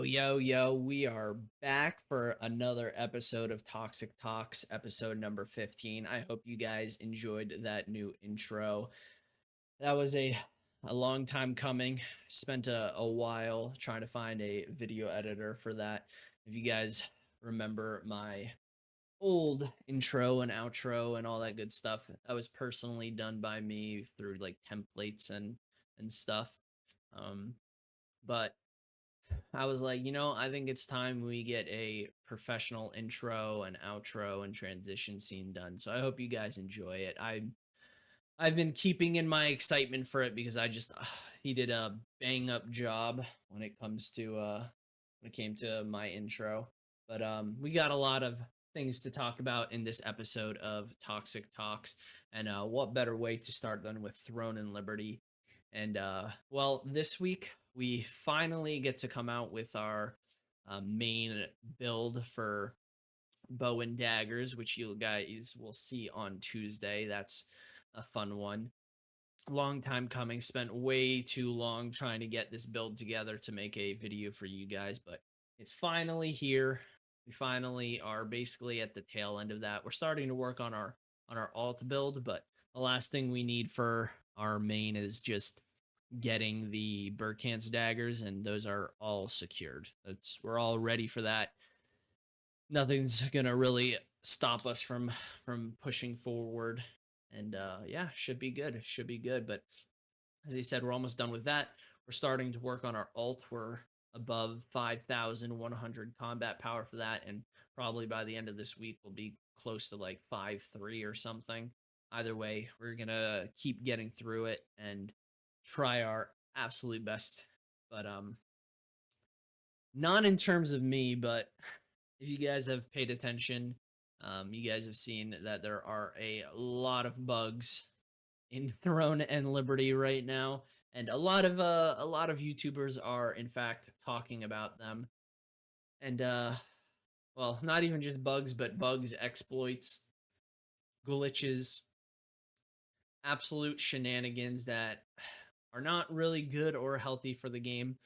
Yo, we are back for another episode of Toxic Talks, episode number 15. I hope you guys enjoyed that new intro. That was a long time coming. Spent a while trying to find a video editor for that. If you guys remember my old intro and outro and all that good stuff, that was personally done by me through like templates and stuff. Um, but I was like, I think it's time we get a professional intro and outro and transition scene done. So I hope you guys enjoy it. I've been keeping in my excitement for it because he did a bang up job when it comes to when it came to my intro. But we got a lot of things to talk about in this episode of Toxic Talks, and what better way to start than with Throne and Liberty? And well, this week we finally get to come out with our main build for bow and daggers, which you guys will see on Tuesday. That's a fun one. Long time coming. Spent way too long trying to get this build together to make a video for you guys, but it's finally here. We finally are basically at the tail end of that. We're starting to work on our alt build, but the last thing we need for our main is just getting the Burkant's daggers, and those are all secured. We're all ready for that. Nothing's gonna really stop us from pushing forward, and yeah, should be good. Should be good. But as he said, we're almost done with that. We're starting to work on our alt. We're above 5,100 combat power for that, and probably by the end of this week we'll be close to like 5.3 or something. Either way, we're gonna keep getting through it and try our absolute best. But not in terms of me, but if you guys have paid attention, you guys have seen that there are a lot of bugs in Throne and Liberty right now, and a lot of YouTubers are in fact talking about them. And well, not even just bugs, but bugs, exploits, glitches, absolute shenanigans that are not really good or healthy for the game.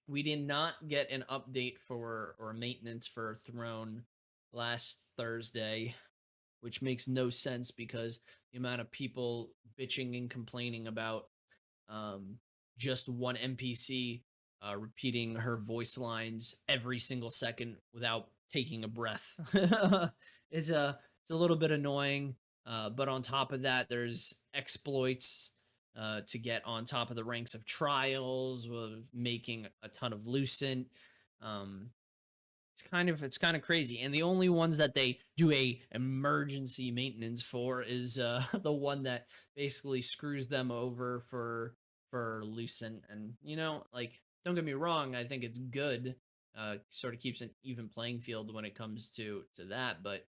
We did not get an update for or maintenance for Throne last Thursday, which makes no sense because the amount of people bitching and complaining about um, just one NPC repeating her voice lines every single second without taking a breath. It's a little bit annoying, but on top of that, there's exploits to get on top of the ranks of trials, with making a ton of lucent. Um, it's kind of crazy, and the only ones that they do a emergency maintenance for is the one that basically screws them over for lucent. And like, don't get me wrong, I think it's good. Sort of keeps an even playing field when it comes to that, but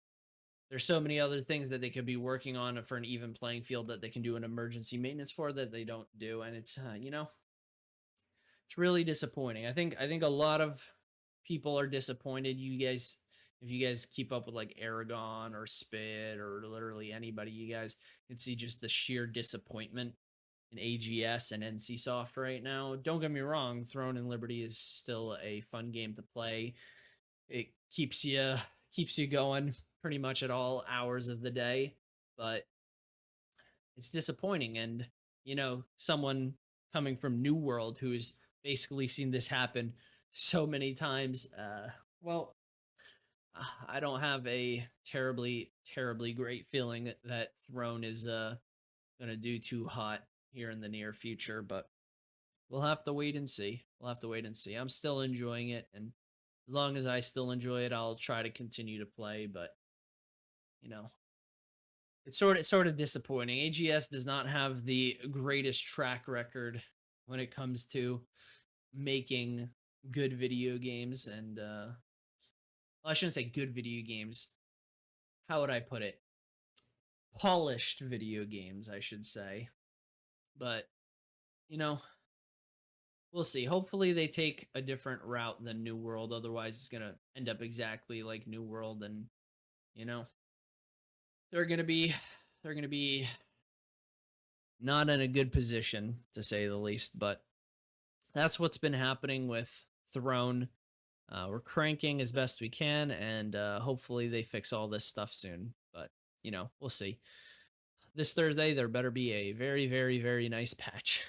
there's so many other things that they could be working on for an even playing field that they can do an emergency maintenance for that they don't do. And it's really disappointing. I think a lot of people are disappointed. You guys, if you guys keep up with like Aragon or Spit or literally anybody, you guys can see just the sheer disappointment in AGS and NCSoft right now. Don't get me wrong, Throne and Liberty is still a fun game to play. It keeps you going pretty much at all hours of the day, but it's disappointing. And someone coming from New World who's basically seen this happen so many times, well, I don't have a terribly great feeling that Throne is gonna do too hot here in the near future. But we'll have to wait and see. I'm still enjoying it, and as long as I still enjoy it, I'll try to continue to play. But you know it's sort of disappointing. AGS does not have the greatest track record when it comes to making good video games, and well, I shouldn't say good video games. How would I put it? Polished video games, I should say. But you know, we'll see. Hopefully, they take a different route than New World. Otherwise, it's gonna end up exactly like New World, and you know, they're gonna be they're gonna be not in a good position, to say the least. But that's what's been happening with throne. We're cranking as best we can, and hopefully they fix all this stuff soon. But we'll see. This Thursday, there better be a very, very, very nice patch.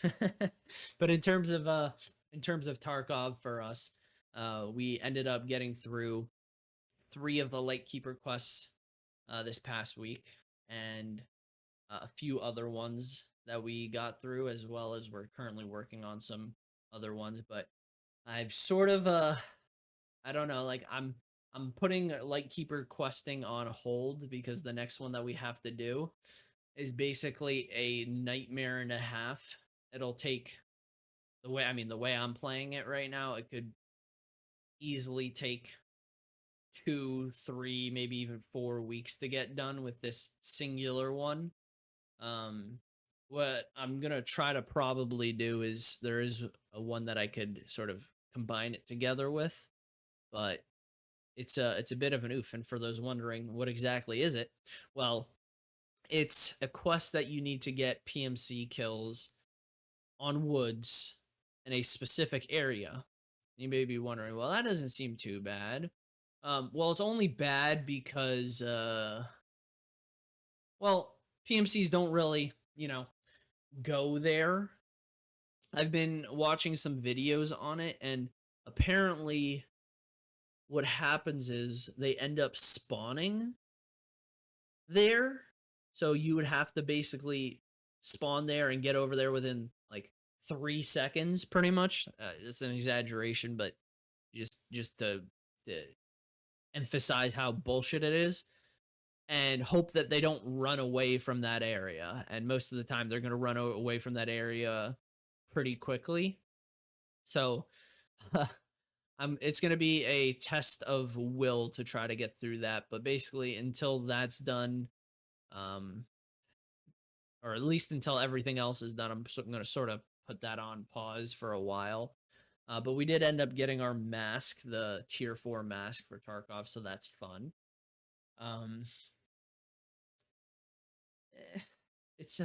But in terms of Tarkov for us, we ended up getting through 3 of the Lightkeeper quests this past week, and a few other ones that we got through, as well as we're currently working on some other ones. But I've sort of I don't know, like I'm putting Lightkeeper questing on hold because the next one that we have to do is basically a nightmare and a half. It'll take the way I'm playing it right now, it could easily take 2, 3, maybe even 4 weeks to get done with this singular one. Um, what I'm gonna try to probably do is there is a one that I could sort of combine it together with, but it's a bit of an oof. And for those wondering, what exactly is it? Well, it's a quest that you need to get PMC kills on woods in a specific area. You may be wondering, well, that doesn't seem too bad. Well, it's only bad because, well, PMCs don't really, go there. I've been watching some videos on it, and apparently, what happens is they end up spawning there. So you would have to basically spawn there and get over there within like 3 seconds, pretty much. It's an exaggeration, but just to emphasize how bullshit it is, and hope that they don't run away from that area. And most of the time, they're going to run away from that area pretty quickly. So it's going to be a test of will to try to get through that. But basically, until that's done, um, or at least until everything else is done, I'm going to sort of put that on pause for a while. But we did end up getting our mask, the tier 4 mask for Tarkov, so that's fun. Um, it's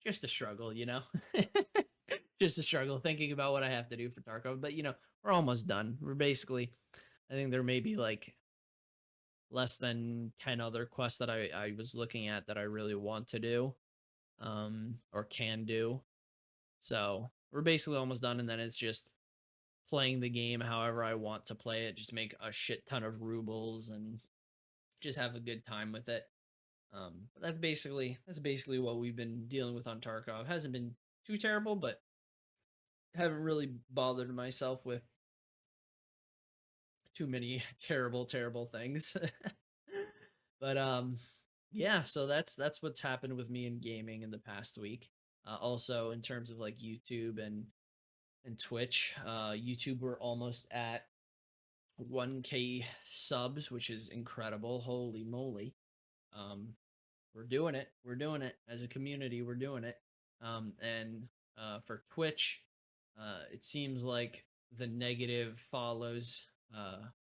just a struggle, just a struggle thinking about what I have to do for Tarkov. But we're almost done. We're basically, I think there may be like less than 10 other quests that I was looking at that I really want to do, or can do. So we're basically almost done, and then it's just playing the game however I want to play it, just make a shit ton of rubles and just have a good time with it. But that's basically what we've been dealing with on Tarkov. Hasn't been too terrible, but haven't really bothered myself with too many terrible things. But yeah, so that's what's happened with me in gaming in the past week. Also in terms of like YouTube and Twitch, YouTube, we're almost at 1K subs, which is incredible. Holy moly. Um, we're doing it. We're doing it as a community. We're doing it. And for Twitch, it seems like the negative follows,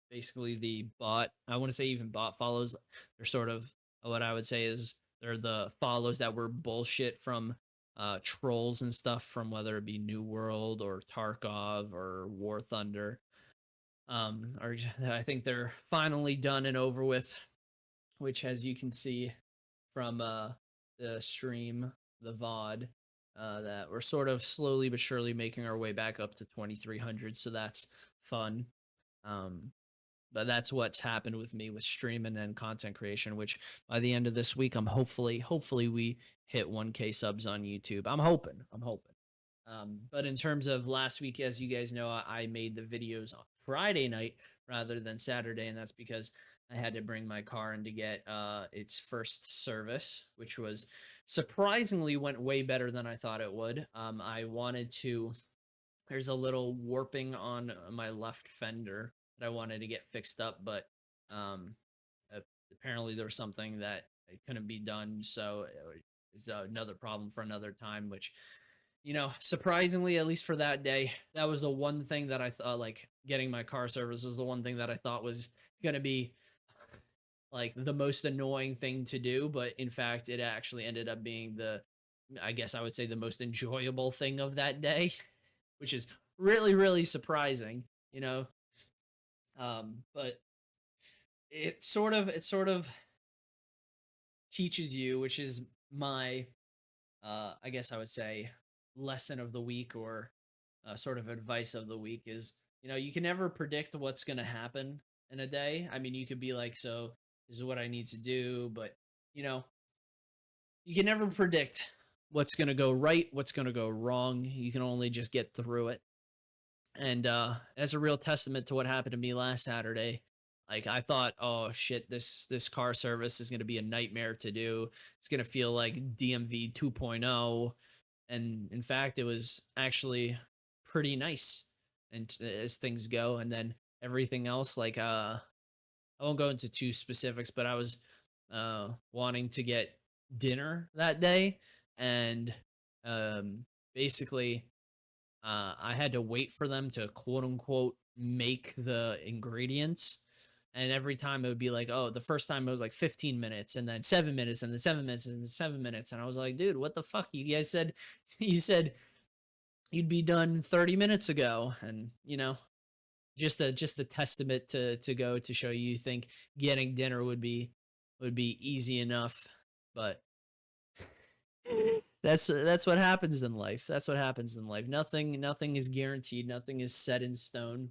basically the bot. I want to say even bot follows. They're sort of what I would say is they're the follows that were bullshit from trolls and stuff from whether it be New World or Tarkov or War Thunder. Or I think they're finally done and over with, which, as you can see from the stream, the VOD, that we're sort of slowly but surely making our way back up to 2300. So that's fun. But that's what's happened with me with streaming and content creation, which by the end of this week, I'm hopefully we hit 1K subs on YouTube. I'm hoping. But in terms of last week, as you guys know, I made the videos on Friday night rather than Saturday, and that's because I had to bring my car in to get its first service, which was surprisingly went way better than I thought it would. I wanted to. There's a little warping on my left fender that I wanted to get fixed up, but um, apparently there was something that it couldn't be done, so it's another problem for another time, which surprisingly, at least for that day, that was the one thing that I thought, like, getting my car service was the one thing that I thought was going to be like the most annoying thing to do. But in fact, it actually ended up being I guess I would say, the most enjoyable thing of that day, which is really, really surprising. you know. But it sort of teaches you, which is my I guess I would say lesson of the week, or sort of advice of the week, is you can never predict what's going to happen in a day. I mean, you could be like, so this is what I need to do, but you know you can never predict what's going to go right, what's going to go wrong. You can only just get through it. And as a real testament to what happened to me last Saturday, like I thought, oh shit, this car service is going to be a nightmare to do. It's going to feel like DMV 2.0. And in fact, it was actually pretty nice, and as things go. And then everything else, like I won't go into too specifics, but I was wanting to get dinner that day, and um basically I had to wait for them to quote unquote make the ingredients. And every time it would be like, oh, the first time it was like 15 minutes, and then 7 minutes, and then 7 minutes, and then 7 minutes. And I was like, dude, what the fuck? You guys said, you said you'd be done 30 minutes ago. And, just a testament to go to show you think getting dinner would be easy enough. But that's what happens in life. That's what happens in life. Nothing is guaranteed. Nothing is set in stone.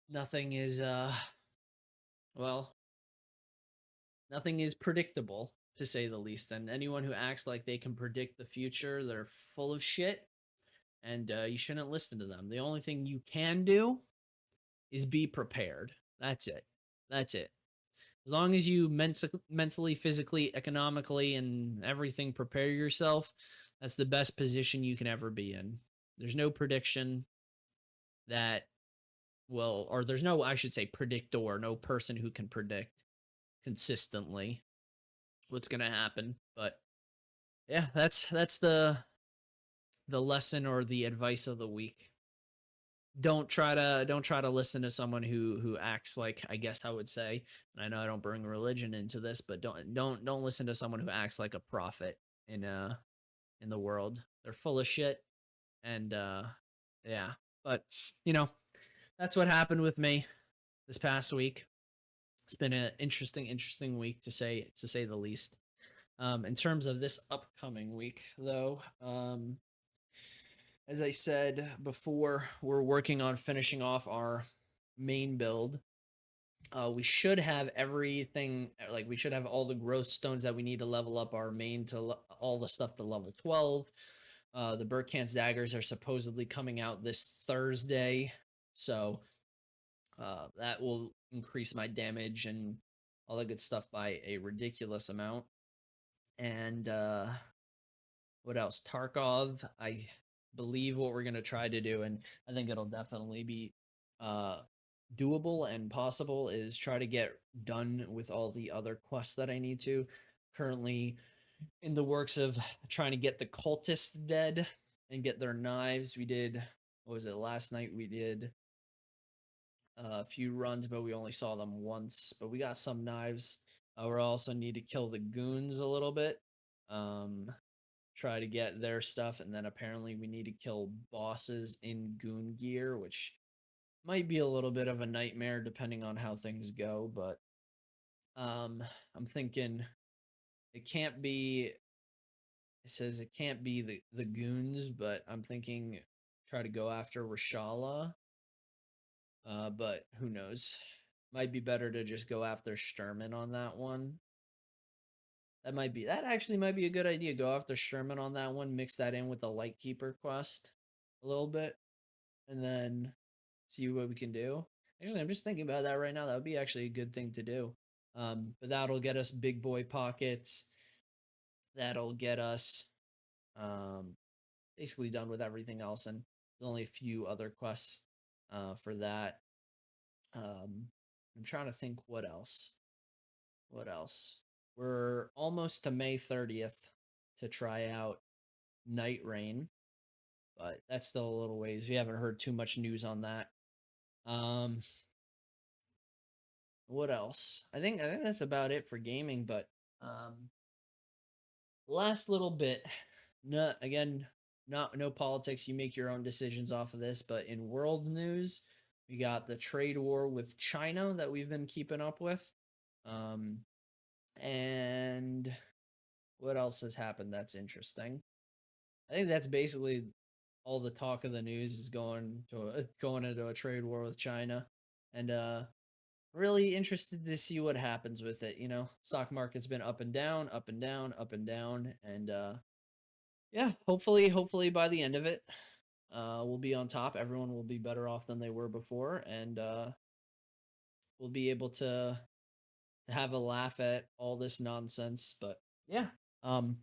Nothing is well, nothing is predictable, to say the least. And anyone who acts like they can predict the future, they're full of shit, and you shouldn't listen to them. The only thing you can do is be prepared. That's it. That's it. As long as you mentally, physically, economically, and everything prepare yourself, that's the best position you can ever be in. There's no prediction that will, or there's no, I should say, predictor, no person who can predict consistently what's going to happen. But yeah, that's the lesson or the advice of the week. Don't try to listen to someone who acts like, I guess I would say, and I know I don't bring religion into this, but don't listen to someone who acts like a prophet in the world. They're full of shit. And yeah. But you know, that's what happened with me this past week. It's been an interesting week, to say the least. In terms of this upcoming week, though, as I said before, we're working on finishing off our main build. We should have everything, like we should have all the growth stones that we need to level up our main to all the stuff to level 12. The Burkhan's daggers are supposedly coming out this Thursday, so that will increase my damage and all that good stuff by a ridiculous amount. And what else? Tarkov, I believe what we're gonna try to do, and I think it'll definitely be uh doable and possible, is try to get done with all the other quests that I need to. Currently in the works of trying to get the cultists dead and get their knives. We did, what was it, last night we did a few runs, but we only saw them once. But we got some knives. We also need to kill the goons a little bit. Try to get their stuff, and then apparently we need to kill bosses in goon gear, which might be a little bit of a nightmare depending on how things go. But I'm thinking it can't be. It says it can't be the goons, but I'm thinking try to go after Rashala. But who knows? Might be better to just go after Sherman on that one. That actually might be a good idea. Go after Sherman on that one, mix that in with the Lightkeeper quest a little bit, and then see what we can do. Actually, I'm just thinking about that right now. That would be actually a good thing to do. But that'll get us big boy pockets. That'll get us um basically done with everything else, and there's only a few other quests for that. I'm trying to think what else. What else? We're almost to May 30th to try out Night Rain, but that's still a little ways. We haven't heard too much news on that. Um, what else? I think that's about it for gaming. But last little bit. No, again, no politics. You make your own decisions off of this. But in world news, We got the trade war with China that we've been keeping up with. Um, and what else has happened that's interesting? I think that's basically all the talk of the news is going into a trade war with China, and really interested to see what happens with it. Stock market's been up and down, up and down, up and down, and yeah, hopefully by the end of it, we'll be on top. Everyone will be better off than they were before, and we'll be able to have a laugh at all this nonsense. But yeah, um,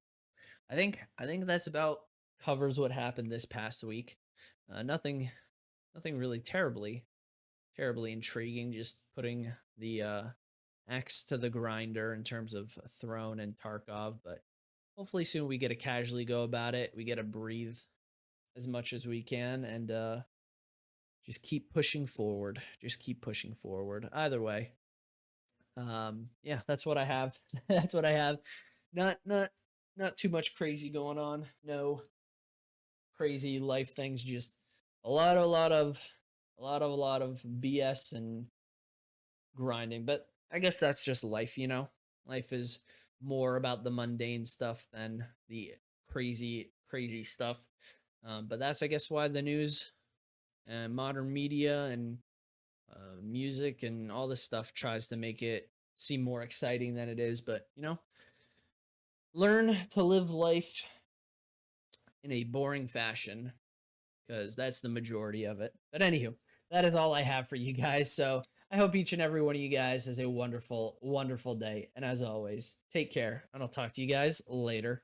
I think that's about covers what happened this past week. Nothing really terribly intriguing. Just putting the axe to the grinder in terms of Throne and Tarkov. But hopefully soon we get to casually go about it. We get to breathe as much as we can, and just keep pushing forward. Just keep pushing forward. Either way, yeah, that's what I have. That's what I have. Not too much crazy going on. No crazy life things. Just a lot of BS and grinding. But I guess that's just life. Life is more about the mundane stuff than the crazy stuff. But that's, I guess, why the news and modern media and music and all this stuff tries to make it seem more exciting than it is. But learn to live life in a boring fashion, because that's the majority of it. But anywho, that is all I have for you guys. So I hope each and every one of you guys has a wonderful, wonderful day. And as always, take care, and I'll talk to you guys later.